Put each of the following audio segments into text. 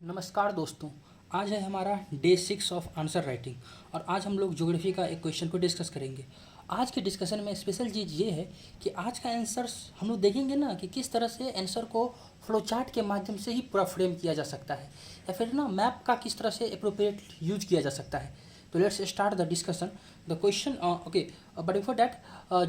नमस्कार दोस्तों। आज है हमारा डे 6 ऑफ आंसर राइटिंग और आज हम लोग ज्योग्राफी का एक क्वेश्चन को डिस्कस करेंगे। आज के डिस्कशन में स्पेशल चीज़ ये है कि आज का आंसर हम लोग देखेंगे ना कि किस तरह से आंसर को फ्लो चार्ट के माध्यम से ही पूरा फ्रेम किया जा सकता है या फिर ना मैप का किस तरह से अप्रोप्रिएट यूज किया जा सकता है। तो let's start the discussion the question. Okay, but before that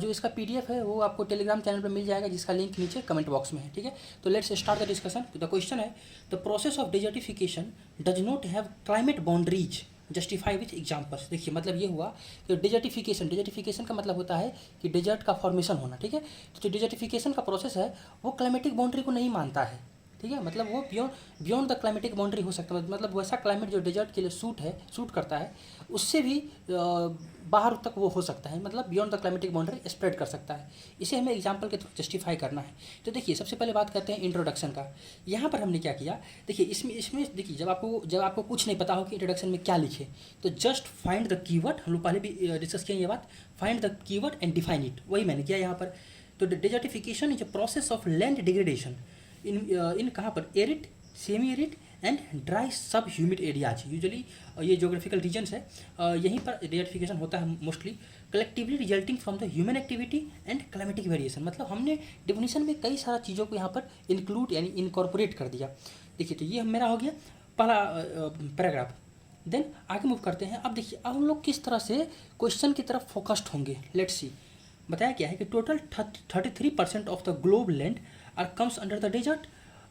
जो इसका पीडीएफ है वो आपको टेलीग्राम चैनल पर मिल जाएगा, जिसका लिंक नीचे कमेंट बॉक्स में है। ठीक है, तो let's start the discussion. The question है the process of desertification does not have climate boundaries justify with examples. देखिए मतलब ये हुआ कि डेजर्टिफिकेशन का मतलब होता है कि डेजर्ट का फॉर्मेशन होना। ठीक है, तो जो डेजर्टिफिकेशन का प्रोसेस है वो क्लाइमेटिक बाउंड्री को नहीं मानता है। ठीक है, मतलब वो बियॉन्ड द क्लाइमेटिक बाउंड्री हो सकता है, मतलब वैसा क्लाइमेट जो डेजर्ट के लिए सूट करता है उससे भी बाहर तक वो हो सकता है, मतलब beyond the climatic boundary spread कर सकता है। इसे हमें एग्जांपल के थ्रू जस्टिफाई करना है। तो देखिए सबसे पहले बात करते हैं इंट्रोडक्शन का। यहाँ पर हमने क्या किया, देखिए इसमें देखिए जब आपको कुछ नहीं पता हो कि इंट्रोडक्शन में क्या लिखे, तो जस्ट फाइंड द कीवर्ड। हम लोग पहले भी डिस्कस किए ये बात, find the keyword and define it, वही मैंने किया यहाँ पर। तो desertification is a process of land degradation इन कहाँ पर arid, semi arid and dry सब ह्यूमिड एरियाज। यूजुअली ये जोग्राफिकल रीजन्स है, यहीं पर डेजर्टिफिकेशन होता है mostly. Collectively resulting from the human activity and climatic variation, मतलब हमने डेफिनेशन में कई सारा चीज़ों को यहाँ पर इंक्लूड यानी इनकॉर्पोरेट कर दिया। देखिए तो ये मेरा हो गया पहला पैराग्राफ। देन आगे मूव करते हैं। अब देखिए अब हम लोग किस तरह से क्वेश्चन की तरफ फोकस्ड होंगे। लेट्स सी, बताया क्या है कि total 33% of the globe land are comes under the desert.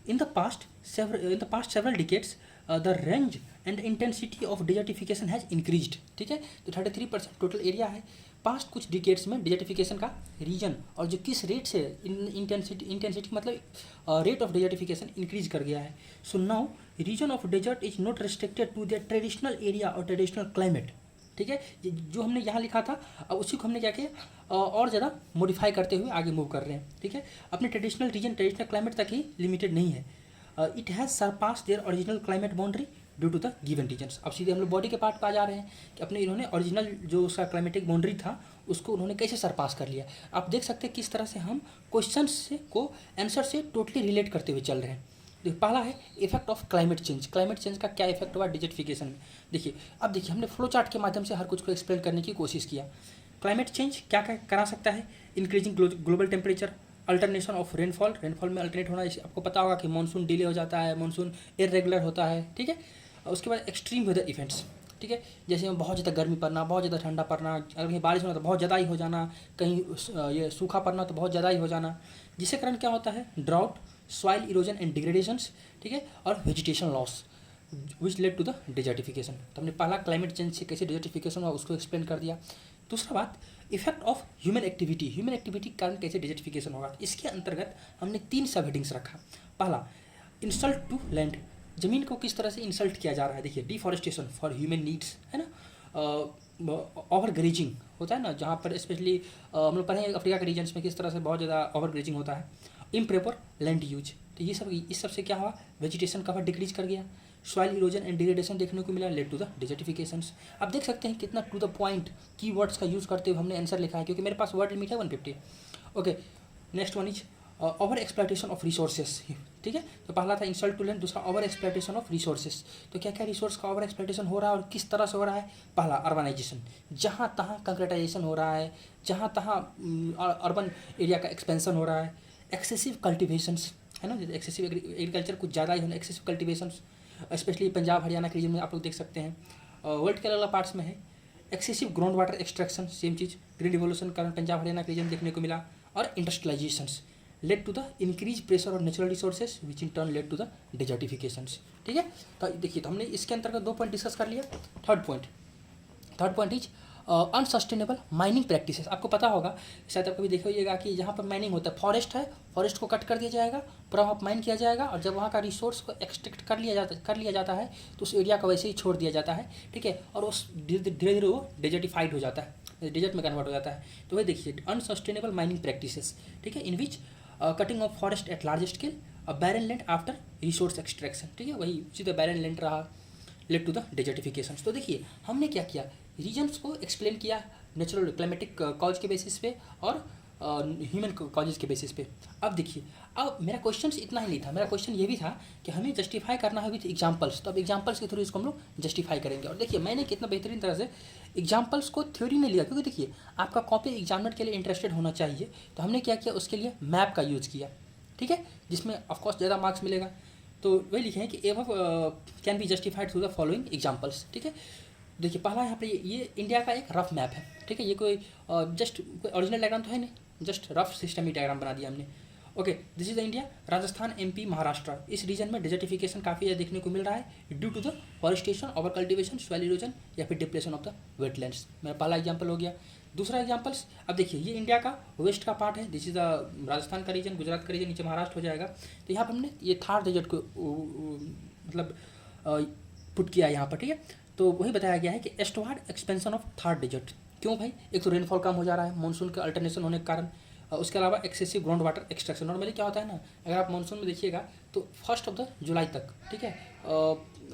In the past several decades, the range and intensity of desertification has increased. ठीक है, तो 33% टोटल एरिया है। पास्ट कुछ डिकेट्स में डिजर्टिफिकेशन का रीजन और जो किस रेट से इंटेंसिटी मतलब रेट ऑफ डिजर्टिफिकेशन इंक्रीज कर गया है। So now region of desert is not restricted to their traditional area और ट्रेडिशनल क्लाइमेट। ठीक है, जो हमने यहाँ लिखा था अब उसी को हमने क्या किया और ज़्यादा मॉडिफाई करते हुए आगे मूव कर रहे हैं। ठीक है, अपने ट्रेडिशनल रीजन ट्रेडिशनल क्लाइमेट तक ही लिमिटेड नहीं है। It has surpass their original climate boundary due to the given reasons. अब सीधे हम लोग बॉडी के पार्ट पर आ जा रहे हैं कि अपने इन्होंने ओरिजिनल जो उसका क्लाइमेटिक बाउंड्री था उसको उन्होंने कैसे सरपास कर लिया। आप देख सकते हैं किस तरह से हम क्वेश्चन से को आंसर से टोटली रिलेट करते हुए चल रहे हैं। देखिए पहला है effect of climate change. Climate change का क्या इफेक्ट हुआ डिजर्टिफिकेशन में। देखिए अब देखिए हमने फ्लो चार्ट के माध्यम से हर कुछ को एक्सप्लेन करने की कोशिश किया। क्लाइमेट चेंज क्या क्या करा सकता है, increasing global temperature, alternation of rainfall में अल्टरनेट होना। जैसे आपको पता होगा कि मानसून डिले हो जाता है, मानसून इरेगुलर होता है। ठीक है, उसके बाद एक्सट्रीम वेदर इवेंट्स। ठीक है, जैसे बहुत ज़्यादा गर्मी पड़ना, बहुत ज़्यादा ठंडा पड़ना, अगर कहीं बारिश होना तो बहुत ज़्यादा ही हो जाना, कहीं ये सूखा पड़ना तो बहुत ज़्यादा ही हो जाना, जिसके कारण क्या होता है drought, soil erosion and degradations. ठीक है, और vegetation loss which led to the desertification. तो हमने पहला क्लाइमेट चेंज से कैसे डेजर्टिफिकेशन हुआ उसको एक्सप्लेन कर दिया। दूसरा बात इफेक्ट ऑफ ह्यूमन एक्टिविटी के कारण कैसे डेजर्टिफिकेशन होगा। इसके अंतर्गत हमने 3 सब हेडिंग्स रखा। पहला इंसल्ट टू लैंड, ज़मीन को किस तरह से इंसल्ट किया जा रहा है। देखिए डिफॉरेस्टेशन फॉर ह्यूमन नीड्स है ना, ओवर ग्रेजिंग होता है ना, जहाँ पर स्पेशली हम लोग पढ़ेंगे अफ्रीका के रीजन्स में किस तरह से बहुत ज़्यादा ओवर ग्रेजिंग होता है। इम्प्रॉपर लैंड यूज, तो ये सब इस सब से क्या हुआ वेजिटेशन कवर डिक्रीज कर गया। सॉइल इरोजन एंड डिग्रेडेशन देखने को मिला, लेड टू द डेजर्टिफिकेशंस। आप देख सकते हैं कितना टू द पॉइंट कीवर्ड्स का यूज़ करते हुए हमने आंसर लिखा है, क्योंकि मेरे पास वर्ड लिमिट है 150। Okay, next one is over exploitation of resources. ठीक है, तो पहला था इंसल्ट टू लैंड, दूसरा ओवर एक्सप्लॉयटेशन ऑफ रिसोर्सेज। तो क्या क्या रिसोर्स का ओवर एक्सप्लॉयटेशन हो रहा है और किस तरह से हो रहा है। पहला अर्बनाइजेशन, जहाँ तहाँ कंक्रीटाइजेशन हो रहा है, जहाँ तहाँ अर्बन एरिया का एक्सपेंशन हो रहा है। एक्सेसिव कल्टिवेशंस है ना, एक्सेसिव एग्रीकल्चर कुछ ज़्यादा ही होना, एक्सेसिव कल्टिवेशंस स्पेशली पंजाब हरियाणा के रीजन में आप लोग देख सकते हैं। वर्ल्ड के अलग अलग पार्ट्स में है। Excessive ground water extraction, same चीज़ ग्रीन रिवोल्यूशन कारण पंजाब हरियाणा के रीजन देखने को मिला। और industrializations led to the increase pressure on natural resources which in turn led to the desertifications. ठीक है, तो देखिए तो हमने इसके अंतर्गत 2 पॉइंट डिस्कस कर लिया। Third point is unsustainable mining practices. आपको पता होगा, शायद आप कभी देखे होइएगा कि जहाँ पर माइनिंग होता है, फॉरेस्ट है, फॉरेस्ट को कट कर दिया जाएगा, पूरा वहाँ माइन किया जाएगा, और जब वहाँ का रिसोर्स को एक्सट्रैक्ट कर लिया जाता है तो उस एरिया को वैसे ही छोड़ दिया जाता है। ठीक है, और उस धीरे धीरे वो डेजर्टिफाइड हो जाता है, डेजर्ट में कन्वर्ट हो जाता है। तो वही देखिए अनसस्टेनेबल माइनिंग प्रैक्टिसेस। ठीक है, in which cutting of forest at large scale, barren land after resource extraction. ठीक है, वही सीधा बैरन लैंड रहा, लेड टू द डेजर्टिफिकेशन। तो देखिए हमने क्या किया, रीजन्स को एक्सप्लेन किया नेचुरल क्लाइमेटिक कॉज के बेसिस पे और ह्यूमन कॉजेज़ के बेसिस पे। अब देखिए अब मेरा क्वेश्चन इतना ही नहीं था, मेरा क्वेश्चन ये भी था कि हमें जस्टिफाई करना है विथ एग्जाम्पल्स। तो अब एग्जाम्पल्स के थ्रू इसको हम लोग जस्टिफाई करेंगे। और देखिए मैंने कितना बेहतरीन तरह से एग्जाम्पल्स को थ्योरी में लिया, क्योंकि देखिए आपका कॉपी एग्जामिनर के लिए इंटरेस्टेड होना चाहिए। तो हमने क्या किया, उसके लिए मैप का यूज़ किया, ठीक है, जिसमें ऑफकोर्स ज़्यादा मार्क्स मिलेगा। तो वही लिखे हैं कि एव can be justified through the following examples, ठीक है। देखिए पहला यहाँ पे ये इंडिया का एक रफ मैप है, ठीक है। ये कोई जस्ट कोई ओरिजिनल डायग्राम तो है नहीं, जस्ट रफ सिस्टम ही डायग्राम बना दिया हमने। Okay, this is the India. Rajasthan, MP, Maharashtra, इस रीजन में डिजर्टिफिकेशन काफ़ी ज़्यादा देखने को मिल रहा है due to the forestation, over cultivation, soil erosion या फिर डिप्लेशन ऑफ द वेटलैंड्स। मेरा पहला एग्जाम्पल हो गया। दूसरा एग्जाम्पल्स, अब देखिए ये इंडिया का वेस्ट का पार्ट है, दिस इज द राजस्थान का रीजन, गुजरात का रीजन, नीचे महाराष्ट्र हो जाएगा। तो यहाँ पर हमने ये थार डेजर्ट को मतलब पुट किया यहाँ पर, ठीक है। तो वही बताया गया है कि एस्टवार्ड एक्सपेंशन ऑफ थार डेजर्ट। क्यों भाई, एक तो रेनफॉल कम हो जा रहा है मानसून का अल्टरनेशन होने के कारण, उसके अलावा excessive ground water extraction. Normally क्या होता है ना, अगर आप मानसून में देखिएगा तो 1 जुलाई तक, ठीक है,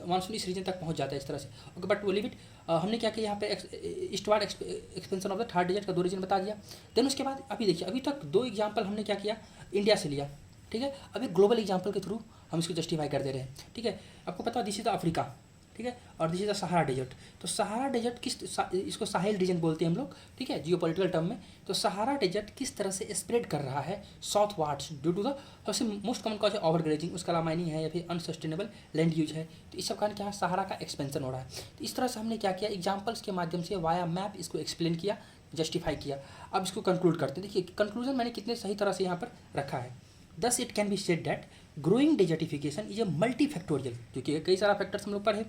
मानसून इस रीजन तक पहुंच जाता है इस तरह से। ओके, बट वो लिव इट। हमने क्या किया यहाँ पे eastward expansion of the Thar desert का 2 रीजन बता दिया। देन उसके बाद अभी देखिए, अभी तक 2 एग्जाम्पल हमने क्या किया, इंडिया से लिया, ठीक है। अभी ग्लोबल एग्जाम्पल के थ्रू हम इसको जस्टिफाई कर दे रहे हैं, ठीक है। आपको पता है दिस इज द अफ्रीका, ठीक है, और this is the Sahara desert. तो सहारा डेजर्ट इसको साहिल रीजन बोलते हैं हम लोग, ठीक है, जियोपॉलिटिकल टर्म में। तो सहारा डेजर्ट किस तरह से स्प्रेड कर रहा है southwards due to the सबसे मोस्ट कॉमन कॉज है ओवर ग्रेजिंग, उसका अलावा माइनिंग है या फिर अनसस्टेनेबल लैंड यूज है। तो इस सब कारण क्या है, सहारा का एक्सपेंशन हो रहा है। तो इस तरह से हमने क्या किया, एग्जाम्पल्स के माध्यम से वाया मैप इसको एक्सप्लेन किया, जस्टिफाई किया। अब इसको कंक्लूड करते हैं। देखिए कंक्लूजन मैंने कितने सही तरह से यहाँ पर रखा है। Thus it can be said that growing desertification is a multifactorial, क्योंकि कई सारा फैक्टर्स हम लोग पढ़े,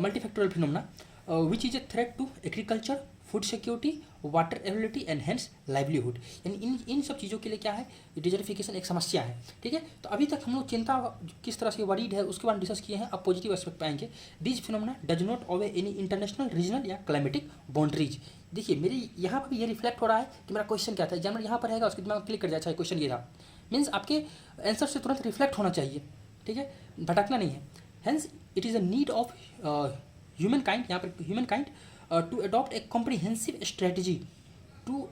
multifactorial phenomena which is a threat to agriculture, food security, water availability and hence livelihood. यानी इन सब चीज़ों के लिए क्या है, डिजर्टिफिकेशन एक समस्या है, ठीक है। तो अभी तक हम लोग चिंता किस तरह से वरीड है उसके बारे में डिस्कस किए हैं। अब पॉजिटिव एस्पेक्ट पाएंगे। This phenomena does not owe any international, regional या क्लाइमेटिक बाउंड्रीज। देखिए मेरे यहाँ पर भी ये रिफ्लेक्ट हो रहा है कि मेरा क्वेश्चन क्या था, एग्जामिनर यहाँ पर रहेगा उसके दिमाग में क्लिक कर जाए, अच्छा क्वेश्चन ये था, मीन्स आपके आंसर से तुरंत रिफ्लेक्ट होना चाहिए, ठीक है, भटकना नहीं है। Hence it is a need of humankind, यहाँ पर humankind to adopt a comprehensive strategy to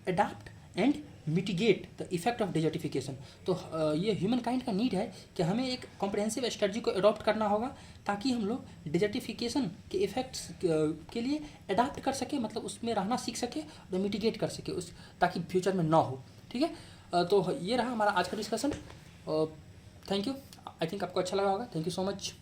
adapt and mitigate the effect of desertification. तो ये ह्यूमन काइंड का नीड है कि हमें एक कॉम्प्रिहेंसिव स्ट्रेटजी को अडॉप्ट करना होगा, ताकि हम लोग डेजर्टिफिकेशन के इफेक्ट्स के लिए अडाप्ट कर सके, मतलब उसमें रहना सीख सके और मिटिगेट कर सके उस, ताकि फ्यूचर में ना हो, ठीक है। तो ये रहा हमारा आज का discussion. Thank you, I think आपको अच्छा लगा होगा। Thank you so much.